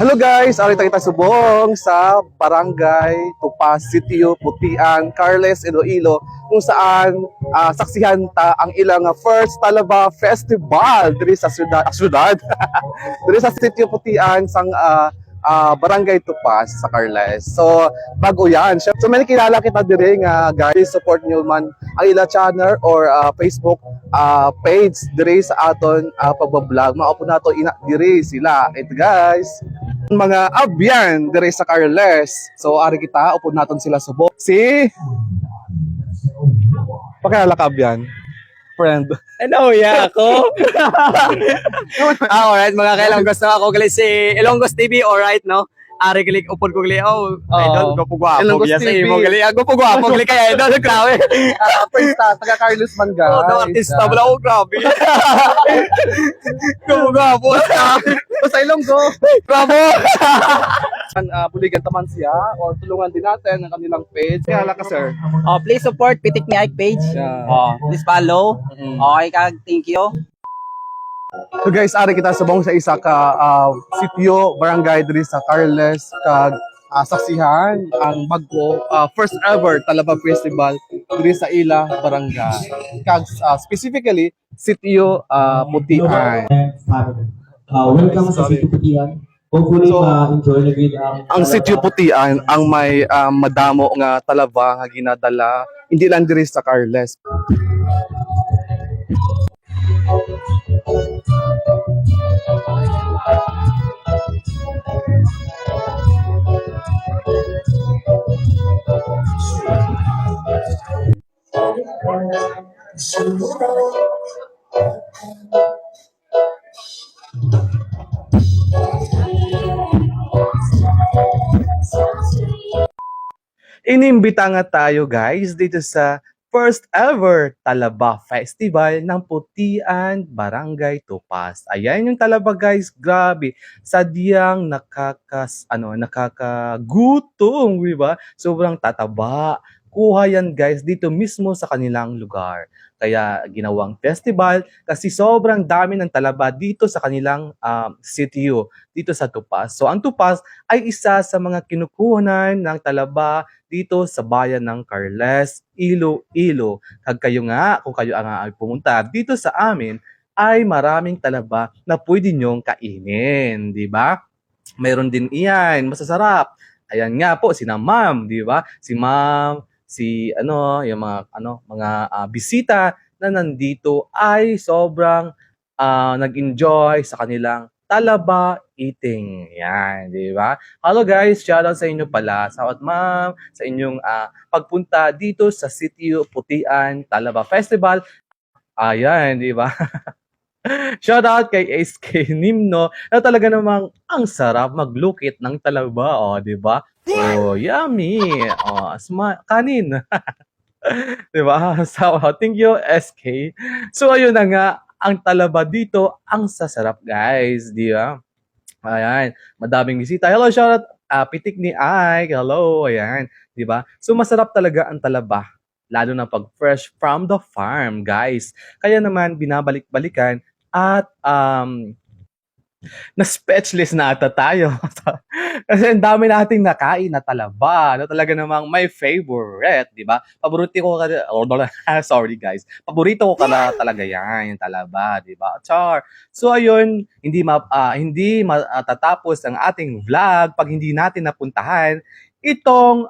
Hello guys, ari kita subong sa Barangay Tupas, Sitio, Putian, Carles, Iloilo, kung saan saksihan ta ang ilang first Talaba Festival diri sa syudad diri sa Sitio Putian sang Barangay Tupas sa Carles. So bago yan, so may kilala kita diri nga guys, support nyo man ang ila channel or Facebook page diri sa aton pagbablog. Mao po nato ina diri sila. Ito guys, mga abyan dire sa Carles. So ari kita upod naton sila subok. Si pakilala ka abyan. Friend. Ano ya ako? Alright, mga kailonggos na ako gali si Ilonggos TV, alright no? Ari gali upod ko gali idol ko pugwa. Ilonggos Biya sa TV. imo gali ako pugwa, gali kay idol grabe. First taga Carles man guys. Oh, artista bala ko grabe. Pugwa po. Sa Ilonggo. Bravo. Buligan taman siya or tulungan din natin ang kanilang page. Kaya ka sir. Oh, please support Pitik ni Ike page. Yeah. Oh, please follow. Okay kag, thank you. So guys, ari kita subong sa isa ka sitio, barangay diri sa Carles kag saksihan ang bago first ever Talaba Festival diri sa ila barangay. Kag specifically sitio Putian. Welcome sa Sitio Putian. Hopefully, So, ma-enjoy na gid Ang sitio Putian ang may madamo nga talaba nga ginadala hindi lang diri sa Carles. Inimbita nga tayo guys dito sa first ever Talaba Festival ng Putian, Barangay Tupas. Ayan yung Talaba guys, grabe. Sadyang nakakagutom, di ba? Sobrang tataba. Kuha yan guys dito mismo sa kanilang lugar. Kaya ginawang festival kasi sobrang dami ng talaba dito sa kanilang sitio, dito sa Tupas. So ang Tupas ay isa sa mga kinukuhanan ng talaba dito sa bayan ng Carles, Iloilo. Kag kayo nga, kung kayo ang pumunta dito sa amin, ay maraming talaba na pwede nyong kainin, di ba? Mayroon din iyan, masasarap. Ayan nga po, si ma'am, di ba? Si ma'am, si yung mga bisita na nandito ay sobrang nag-enjoy sa kanilang talaba eating. Yan, di ba? Hello guys, shoutout sa inyo pala. Shoutout ma'am sa inyong pagpunta dito sa Sitio Putian Talaba Festival. Ayan, di ba? Shoutout kay SK Nimno na talaga namang ang sarap maglukit ng talaba, di ba? Oh, yummy. Oh, kanin. Di ba? So, thank you SK. So, ayun na nga, ang talaba dito, ang sasarap guys, di ba? Ayan, madaming bisita. Hello, shoutout Pitik ni Ike. Hello, ayan, di ba? So masarap talaga ang talaba, lalo na pag fresh from the farm, guys. Kaya naman binabalik-balikan at na-speechless na ata tayo. Kasi ang dami nating nakain na talaba. Talaga namang my favorite, di ba? Paborito ko sorry guys. Paborito ko talaga yan, yung talaba, di ba? Char. So ayun, hindi matatapos ang ating vlog pag hindi natin napuntahan itong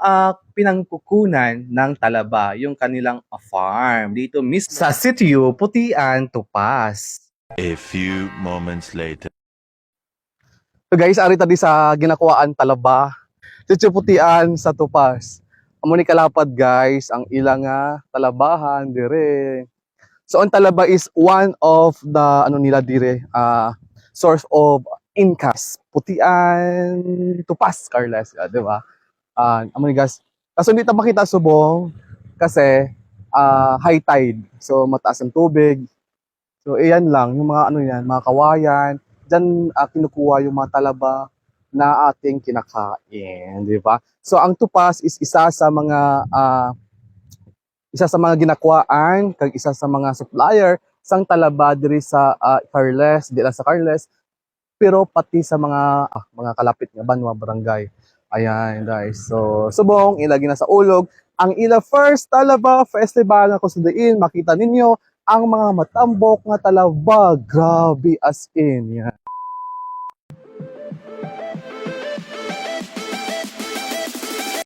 pinangkukunan ng talaba, yung kanilang farm dito mismo sa Sitio Putian, Tupas. A few moments later. So guys, ari tadi sa ginakuhaan talaba. Sitio Putian sa Tupas. Amo ni kalapad guys ang ilang talabahan dire. So ang talaba is one of the nila dire source of incomes. Putian, Tupas, Carles, di ba? Amo ni guys. Kaso hindi ta makita subong kasi high tide. So mataas ang tubig. So iyan lang yung mga mga kawayan. Diyan kinukuha yung mga talaba na ating kinakain, di ba? So ang Tupas is isa sa mga ginakuhaan kag isa sa mga supplier sang talaba diri sa Carles, di lang sa Carles, pero pati sa mga kalapit nga banwa barangay. Ayan guys. So subong ilagi na sa ulog ang ila first Talaba Festival nga kusudain. Makita ninyo ang mga matambok nga talaba. Grabe as in. Yan.